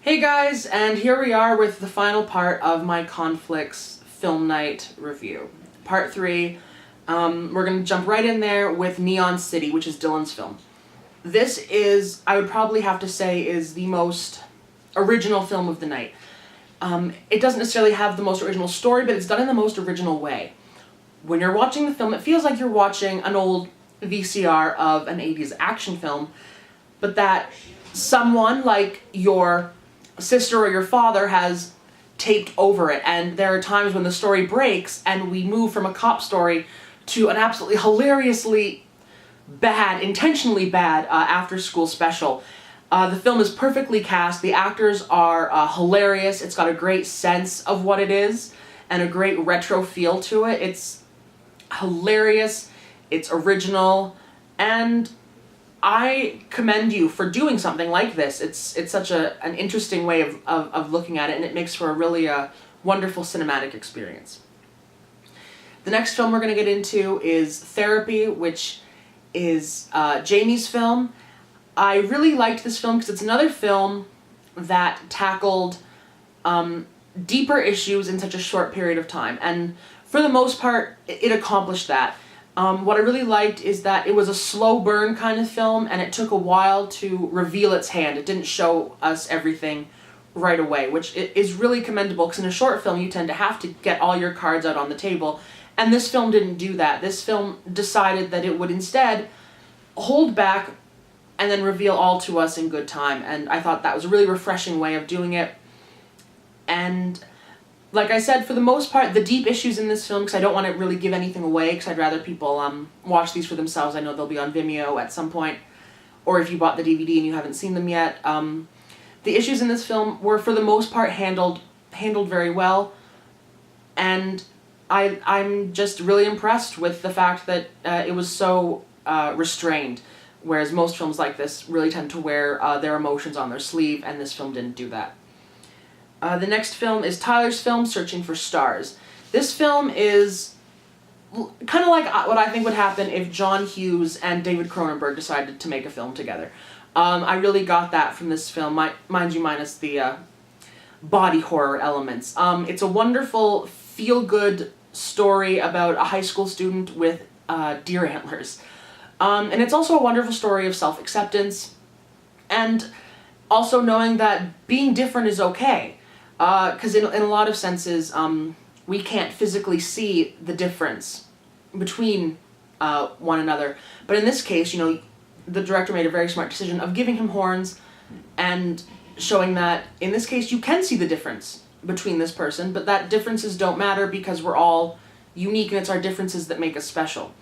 Hey guys, and here we are with the final part of my Conflix film night review. Part 3, we're going to jump right in there with Neon City, which is Dylan's film. This is, I would probably have to say, is the most original film of the night. It doesn't necessarily have the most original story, but it's done in the most original way. When you're watching the film, it feels like you're watching an old VCR of an 80s action film, but that someone like your sister or your father has taped over it, and there are times when the story breaks and we move from a cop story to an absolutely hilariously bad, intentionally bad after-school special. The film is perfectly cast, the actors are hilarious, it's got a great sense of what it is, and a great retro feel to it. It's hilarious, it's original, and I commend you for doing something like this. It's such an interesting way of looking at it, and it makes for a really wonderful cinematic experience. The next film we're going to get into is Therapy, which is Jamie's film. I really liked this film because it's another film that tackled deeper issues in such a short period of time, and for the most part, it accomplished that. What I really liked is that it was a slow burn kind of film, and it took a while to reveal its hand. It didn't show us everything right away, which is really commendable, because in a short film you tend to have to get all your cards out on the table, and this film didn't do that. This film decided that it would instead hold back and then reveal all to us in good time, and I thought that was a really refreshing way of doing it. And like I said, for the most part, the deep issues in this film, because I don't want to really give anything away, because I'd rather people watch these for themselves. I know they'll be on Vimeo at some point, or if you bought the DVD and you haven't seen them yet. The issues in this film were, for the most part, handled very well, and I'm just really impressed with the fact that it was so restrained, whereas most films like this really tend to wear their emotions on their sleeve, and this film didn't do that. The next film is Tyler's film, Searching for Stars. This film is kind of like what I think would happen if John Hughes and David Cronenberg decided to make a film together. I really got that from this film, mind you, minus the body horror elements. It's a wonderful, feel-good story about a high school student with deer antlers. And it's also a wonderful story of self-acceptance, and also knowing that being different is okay. Because in a lot of senses, we can't physically see the difference between one another. But in this case, you know, the director made a very smart decision of giving him horns and showing that, in this case, you can see the difference between this person, but that differences don't matter because we're all unique and it's our differences that make us special.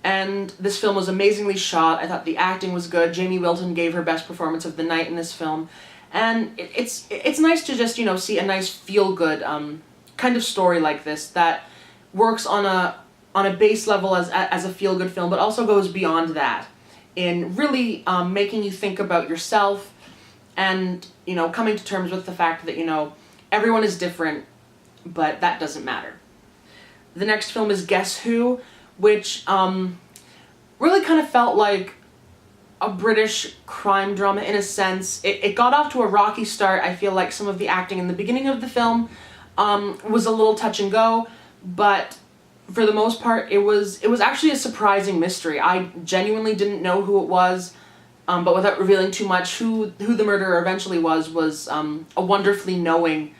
And this film was amazingly shot. I thought the acting was good. Jamie Wilton gave her best performance of the night in this film. And it's nice to just, you know, see a nice feel-good kind of story like this that works on a base level as a feel-good film, but also goes beyond that in really making you think about yourself and, you know, coming to terms with the fact that, you know, everyone is different, but that doesn't matter. The next film is Guess Who, which really kind of felt like a British crime drama in a sense. It got off to a rocky start. I feel like some of the acting in the beginning of the film was a little touch and go, but for the most part it was actually a surprising mystery. I genuinely didn't know who it was, but without revealing too much, who the murderer eventually was a wonderfully knowing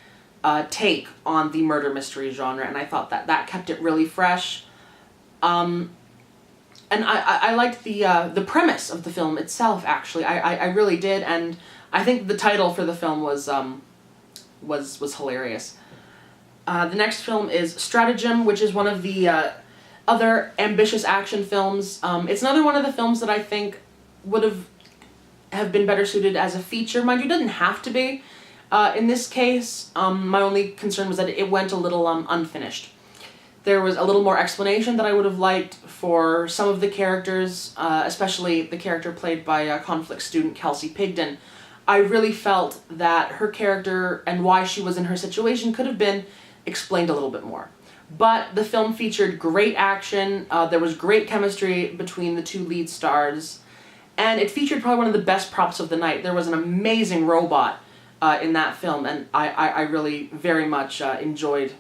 take on the murder mystery genre, and I thought that kept it really fresh. And I liked the premise of the film itself, actually. I really did, and I think the title for the film was hilarious. The next film is Stratagem, which is one of the other ambitious action films. It's another one of the films that I think would have been better suited as a feature. Mind you, it didn't have to be. In this case, my only concern was that it went a little unfinished. There was a little more explanation that I would have liked for some of the characters, especially the character played by Conflix student Kelsey Pigden. I really felt that her character and why she was in her situation could have been explained a little bit more. But the film featured great action, there was great chemistry between the two lead stars, and it featured probably one of the best props of the night. There was an amazing robot in that film, and I really very much enjoyed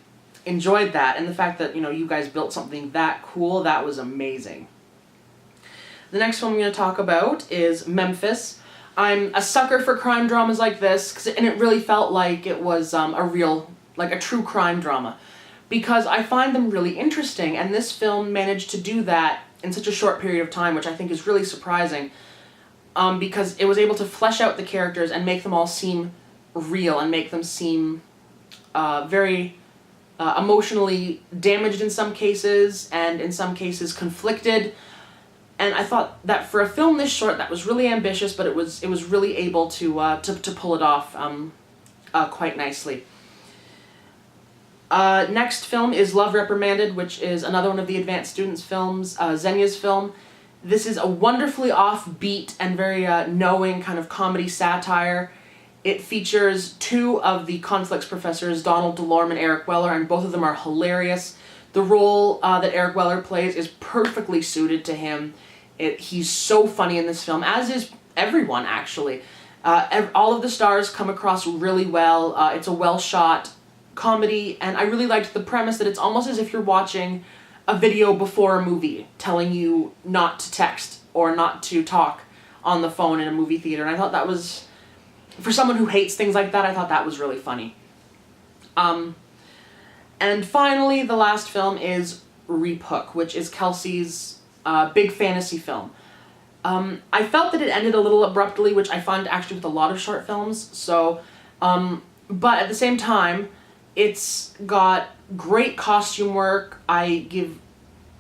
that, and the fact that, you know, you guys built something that cool, that was amazing. The next film I'm going to talk about is Memphis. I'm a sucker for crime dramas like this, and it really felt like it was a true crime drama, because I find them really interesting, and this film managed to do that in such a short period of time, which I think is really surprising, because it was able to flesh out the characters and make them all seem real, and make them seem very emotionally damaged in some cases, and in some cases conflicted. And I thought that for a film this short, that was really ambitious, but it was really able to pull it off quite nicely. Next film is Love Reprimanded, which is another one of the Advanced Students films, Xenia's film. This is a wonderfully offbeat and very knowing kind of comedy satire. It features two of the Conflix professors, Donald DeLorme and Eric Weller, and both of them are hilarious. The role that Eric Weller plays is perfectly suited to him. He's so funny in this film, as is everyone, actually. All of the stars come across really well. It's a well-shot comedy, and I really liked the premise that it's almost as if you're watching a video before a movie, telling you not to text or not to talk on the phone in a movie theater. And I thought that was, for someone who hates things like that, I thought that was really funny. And finally, the last film is Reap Hook, which is Kelsey's big fantasy film. I felt that it ended a little abruptly, which I find actually with a lot of short films. So, but at the same time, it's got great costume work. I give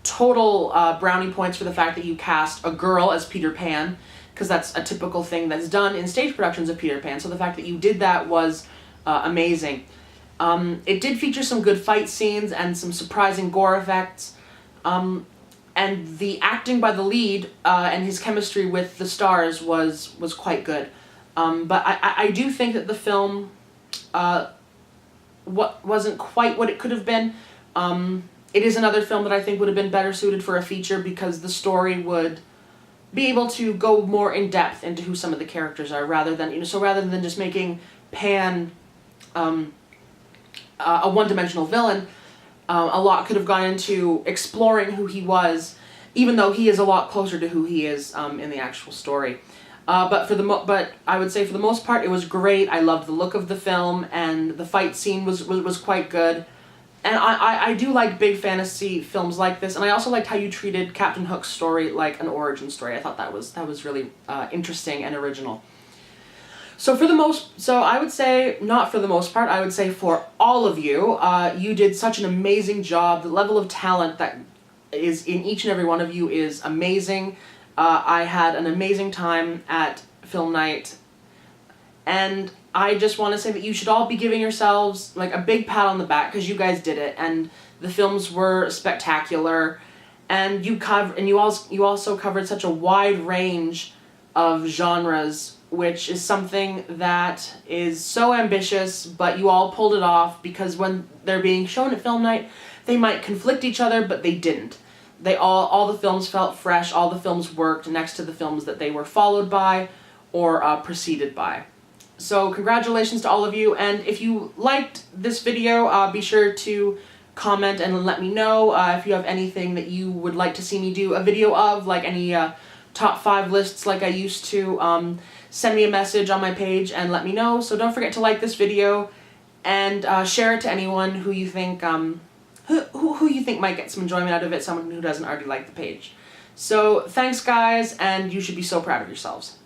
total brownie points for the fact that you cast a girl as Peter Pan, because that's a typical thing that's done in stage productions of Peter Pan. So the fact that you did that was amazing. It did feature some good fight scenes and some surprising gore effects. And the acting by the lead and his chemistry with the stars was quite good. But I do think that the film wasn't quite what it could have been. It is another film that I think would have been better suited for a feature, because the story would be able to go more in depth into who some of the characters are, rather than just making Pan a one-dimensional villain. A lot could have gone into exploring who he was, even though he is a lot closer to who he is in the actual story. But I would say for the most part, it was great. I loved the look of the film, and the fight scene was quite good. And I do like big fantasy films like this, and I also liked how you treated Captain Hook's story like an origin story. I thought that was really interesting and original. So I would say, not for the most part, I would say for all of you, you did such an amazing job. The level of talent that is in each and every one of you is amazing. I had an amazing time at film night, and I just want to say that you should all be giving yourselves like a big pat on the back, because you guys did it, and the films were spectacular, and you also covered such a wide range of genres, which is something that is so ambitious, but you all pulled it off, because when they're being shown at film night, they might conflict each other, but they didn't. All the films felt fresh, all the films worked next to the films that they were followed by or preceded by. So congratulations to all of you, and if you liked this video, be sure to comment and let me know if you have anything that you would like to see me do a video of, like any top 5 lists like I used to. Send me a message on my page and let me know. So don't forget to like this video and share it to anyone who you think who you think might get some enjoyment out of it, someone who doesn't already like the page. So thanks guys, and you should be so proud of yourselves.